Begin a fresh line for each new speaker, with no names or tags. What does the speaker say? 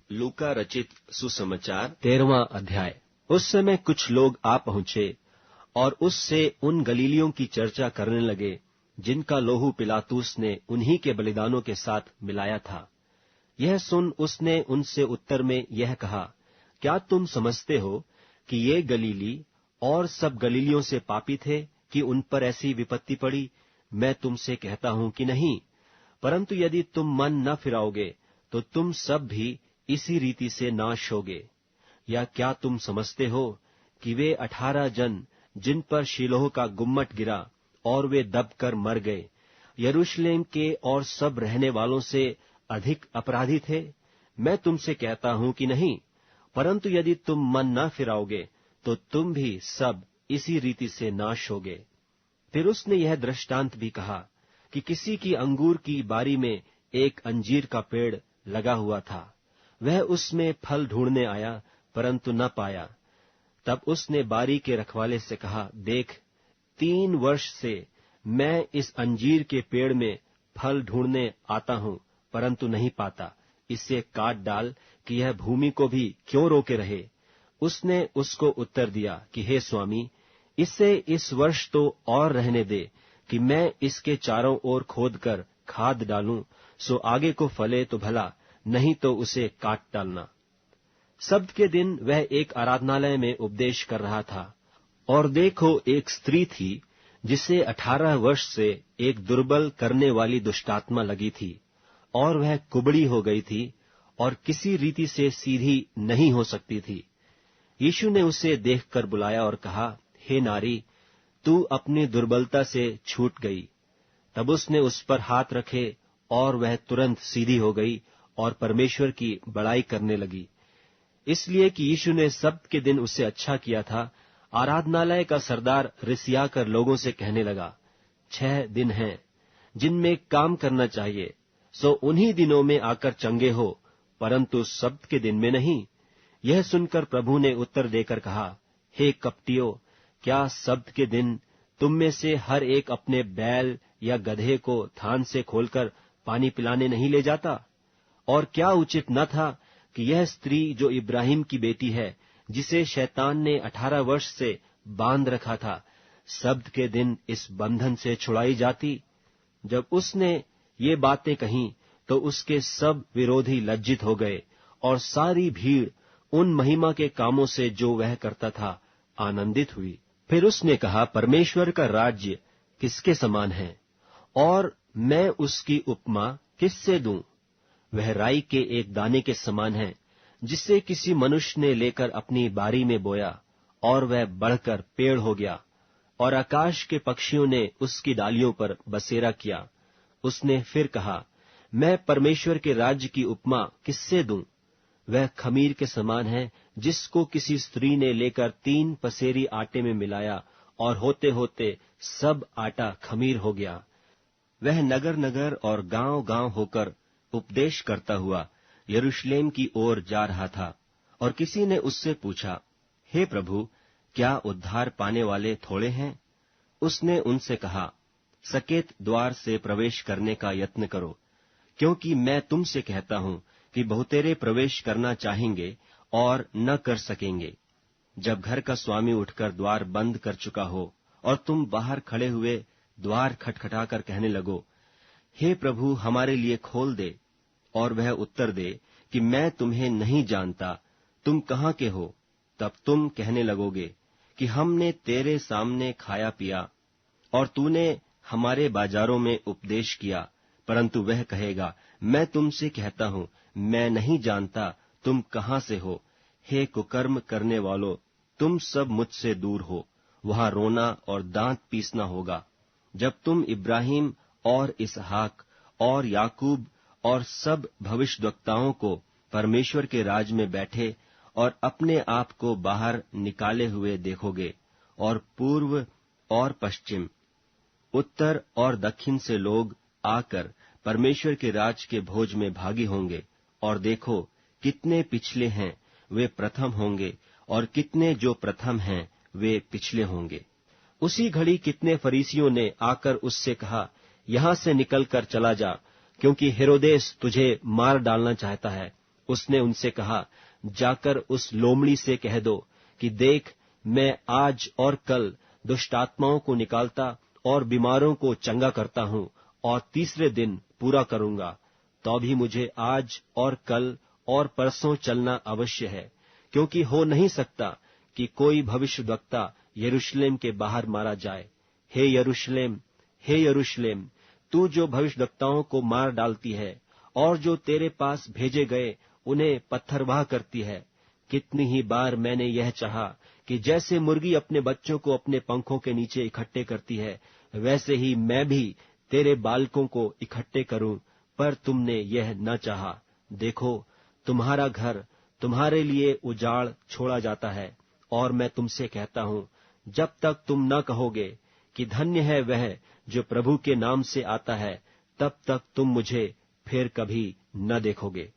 लूका रचित सुसमाचार 13वां अध्याय। उस समय कुछ लोग आ पहुंचे और उससे उन गलीलियों की चर्चा करने लगे जिनका लोहू पिलातुस ने उन्हीं के बलिदानों के साथ मिलाया था। यह सुन उसने उनसे उत्तर में यह कहा, क्या तुम समझते हो कि ये गलीली और सब गलीलियों से पापी थे कि उन पर ऐसी विपत्ति पड़ी? मैं तुमसे कहता हूं कि नहीं, परंतु यदि तुम मन न फिराओगे तो तुम सब भी इसी रीति से नाश होगे। या क्या तुम समझते हो कि वे 18 जन जिन पर शीलोह का गुम्मट गिरा और वे दबकर मर गए, यरूशलेम के और सब रहने वालों से अधिक अपराधी थे? मैं तुमसे कहता हूं कि नहीं, परंतु यदि तुम मन न फिराओगे तो तुम भी सब इसी रीति से नाश होगे। फिर उसने यह दृष्टांत भी कहा कि किसी की अंगूर की बारी में एक अंजीर का पेड़ लगा हुआ था। वह उसमें फल ढूंढने आया, परंतु न पाया। तब उसने बारी के रखवाले से कहा, देख, 3 वर्ष से मैं इस अंजीर के पेड़ में फल ढूंढने आता हूं, परंतु नहीं पाता। इसे काट डाल कि यह भूमि को भी क्यों रोके रहे। उसने उसको उत्तर दिया कि हे स्वामी, इसे इस वर्ष तो और रहने दे कि मैं इसके चारों ओर खोदकर खाद डालूं, सो आगे को फले तो भला, नहीं तो उसे काट डालना। सब्त के दिन वह एक आराधनालय में उपदेश कर रहा था, और देखो, एक स्त्री थी जिसे 18 वर्ष से एक दुर्बल करने वाली दुष्टात्मा लगी थी, और वह कुबड़ी हो गई थी और किसी रीति से सीधी नहीं हो सकती थी। यीशु ने उसे देखकर बुलाया और कहा, हे नारी, तू अपनी दुर्बलता से छूट गई। तब उसने उस पर हाथ रखे और वह तुरंत सीधी हो गई और परमेश्वर की बड़ाई करने लगी। इसलिए कि यीशु ने सब्त के दिन उसे अच्छा किया था। आराधनालय का सरदार रिसिया कर लोगों से कहने लगा, 6 दिन हैं जिनमें काम करना चाहिए, सो उन्हीं दिनों में आकर चंगे हो, परंतु सब्त के दिन में नहीं। यह सुनकर प्रभु ने उत्तर देकर कहा, हे कपटियों, क्या सब्त के दिन तुम में से हर एक अपने बैल या गधे को थान से खोलकर पानी पिलाने नहीं ले जाता? और क्या उचित न था कि यह स्त्री जो इब्राहिम की बेटी है, जिसे शैतान ने 18 वर्ष से बांध रखा था, सब्त के दिन इस बंधन से छुड़ाई जाती? जब उसने ये बातें कहीं तो उसके सब विरोधी लज्जित हो गए, और सारी भीड़ उन महिमा के कामों से जो वह करता था आनंदित हुई। फिर उसने कहा, परमेश्वर का राज्य किसके समान है, और मैं उसकी उपमा किससे दूं? वह राई के एक दाने के समान है, जिसे किसी मनुष्य ने लेकर अपनी बारी में बोया, और वह बढ़कर पेड़ हो गया, और आकाश के पक्षियों ने उसकी डालियों पर बसेरा किया। उसने फिर कहा, मैं परमेश्वर के राज्य की उपमा किससे दूं? वह खमीर के समान है, जिसको किसी स्त्री ने लेकर 3 पसेरी आटे में मिलाया, और होते होते सब आटा खमीर हो गया। वह नगर नगर और गांव गांव होकर उपदेश करता हुआ यरूशलेम की ओर जा रहा था। और किसी ने उससे पूछा, हे प्रभु, क्या उद्धार पाने वाले थोड़े हैं? उसने उनसे कहा, सकेत द्वार से प्रवेश करने का यत्न करो, क्योंकि मैं तुमसे कहता हूं कि बहुतेरे प्रवेश करना चाहेंगे और न कर सकेंगे। जब घर का स्वामी उठकर द्वार बंद कर चुका हो और तुम बाहर खड़े हुए द्वार खटखटाकर कहने लगो, हे प्रभु, हमारे लिए खोल दे, और वह उत्तर दे कि मैं तुम्हें नहीं जानता, तुम कहाँ के हो? तब तुम कहने लगोगे कि हमने तेरे सामने खाया पिया और तूने हमारे बाजारों में उपदेश किया। परंतु वह कहेगा, मैं तुमसे कहता हूं, मैं नहीं जानता, तुम कहाँ से हो? हे कुकर्म करने वालों, तुम सब मुझसे दूर हो। वहां रोना और दांत पीसना होगा, जब तुम इब्राहिम और इसहाक और याकूब और सब भविष्यद्वक्ताओं को परमेश्वर के राज में बैठे और अपने आप को बाहर निकाले हुए देखोगे, और पूर्व और पश्चिम, उत्तर और दक्षिण से लोग आकर परमेश्वर के राज के भोज में भागी होंगे। और देखो, कितने पिछले हैं वे प्रथम होंगे, और कितने जो प्रथम हैं वे पिछले होंगे। उसी घड़ी कितने फरीसियों ने आकर उससे कहा, यहां से निकलकर चला जा, क्योंकि हेरोदेस तुझे मार डालना चाहता है। उसने उनसे कहा, जाकर उस लोमड़ी से कह दो कि देख, मैं आज और कल दुष्टात्माओं को निकालता और बीमारों को चंगा करता हूं, और तीसरे दिन पूरा करूंगा। तो भी मुझे आज और कल और परसों चलना अवश्य है, क्योंकि हो नहीं सकता कि कोई भविष्यद्वक्ता यरूशलेम के बाहर मारा जाए। हे यरूशलेम, हे यरूशलेम, तू जो भविष्यद्वक्ताओं को मार डालती है और जो तेरे पास भेजे गए उन्हें पत्थरवाह करती है, कितनी ही बार मैंने यह चाहा कि जैसे मुर्गी अपने बच्चों को अपने पंखों के नीचे इकट्ठे करती है, वैसे ही मैं भी तेरे बालकों को इकट्ठे करूं, पर तुमने यह न चाहा। देखो, तुम्हारा घर तुम्हारे लिए उजाड़ छोड़ा जाता है, और मैं तुमसे कहता हूं, जब तक तुम न कहोगे कि धन्य है वह जो प्रभु के नाम से आता है, तब तक तुम मुझे फिर कभी न देखोगे।